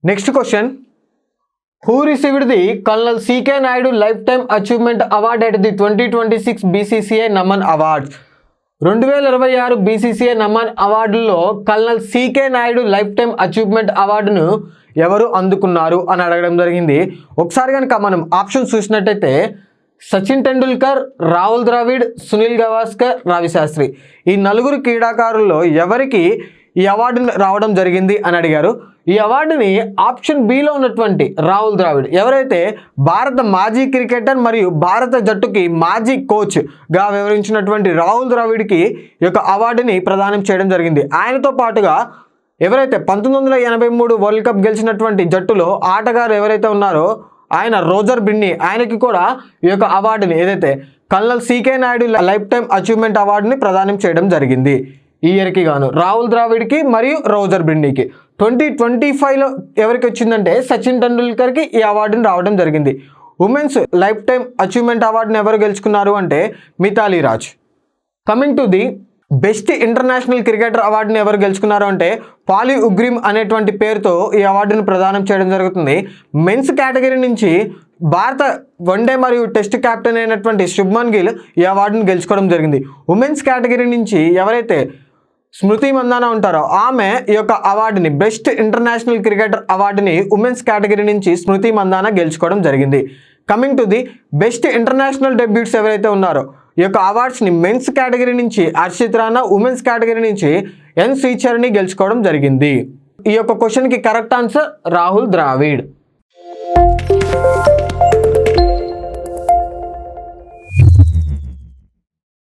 Next question, who received the colonel CK Nayudu lifetime achievement award at the 2026 BCCI Naman awards? 2026 BCCI Naman అవార్డుల్లో colonel CK Nayudu lifetime achievement అవార్డును ఎవరు అందుకున్నారు అని అడగడం జరిగింది. ఒకసారి కనుక మనం ఆప్షన్ చూసినట్టయితే సచిన్ టెండూల్కర్, రాహుల్ ద్రావిడ్, సునీల్ గవాస్కర్, రవి శాస్త్రి. ఈ నలుగురు క్రీడాకారుల్లో ఎవరికి ఈ అవార్డు రావడం జరిగింది అని అడిగారు. ఈ అవార్డుని ఆప్షన్ బిలో ఉన్నటువంటి రాహుల్ ద్రావిడ్, ఎవరైతే భారత మాజీ క్రికెటర్ మరియు భారత జట్టుకి మాజీ కోచ్గా వివరించినటువంటి రాహుల్ ద్రావిడ్కి ఈ యొక్క అవార్డుని ప్రదానం చేయడం జరిగింది. ఆయనతో పాటుగా ఎవరైతే 1983 వరల్డ్ కప్ గెలిచినటువంటి జట్టులో ఆటగారు ఎవరైతే ఉన్నారో ఆయన రోజర్ బిన్నీ, ఆయనకి కూడా ఈ యొక్క అవార్డుని ఏదైతే colonel CK Nayudu lifetime achievement అవార్డుని ప్రదానం చేయడం జరిగింది. ఈ ఇయర్కి గాను రాహుల్ ద్రావిడ్కి మరియు రోజర్ బిన్నీకి. 2025లో ఎవరికి వచ్చిందంటే సచిన్ టెండూల్కర్కి ఈ అవార్డుని రావడం జరిగింది. ఉమెన్స్ లైఫ్ టైమ్ అచీవ్మెంట్ అవార్డుని ఎవరు గెలుచుకున్నారు అంటే Mithali Raj. Coming to the best international cricketer అవార్డుని ఎవరు గెలుచుకున్నారు అంటే పాలి ఉగ్రిమ్ అనేటువంటి పేరుతో ఈ అవార్డును ప్రదానం చేయడం జరుగుతుంది. మెన్స్ కేటగిరీ నుంచి భారత వన్డే మరియు టెస్ట్ కెప్టెన్ అయినటువంటి శుభ్మన్ గిల్ ఈ అవార్డును గెలుచుకోవడం జరిగింది. ఉమెన్స్ కేటగిరీ నుంచి ఎవరైతే స్మృతి మందానా ఉంటారో ఆమె ఈ యొక్క అవార్డుని బెస్ట్ ఇంటర్నేషనల్ క్రికెటర్ అవార్డుని ఉమెన్స్ కేటగిరీ నుంచి స్మృతి మందానా గెలుచుకోవడం జరిగింది. Coming to the best international debuts ఎవరైతే ఉన్నారో ఈ యొక్క అవార్డ్స్ని మెన్స్ కేటగిరీ నుంచి హర్షిత్ రాణా, ఉమెన్స్ కేటగిరీ నుంచి ఎన్ శ్రీచరణి గెలుచుకోవడం జరిగింది. ఈ యొక్క క్వశ్చన్కి కరెక్ట్ ఆన్సర్ రాహుల్ ద్రావిడ్.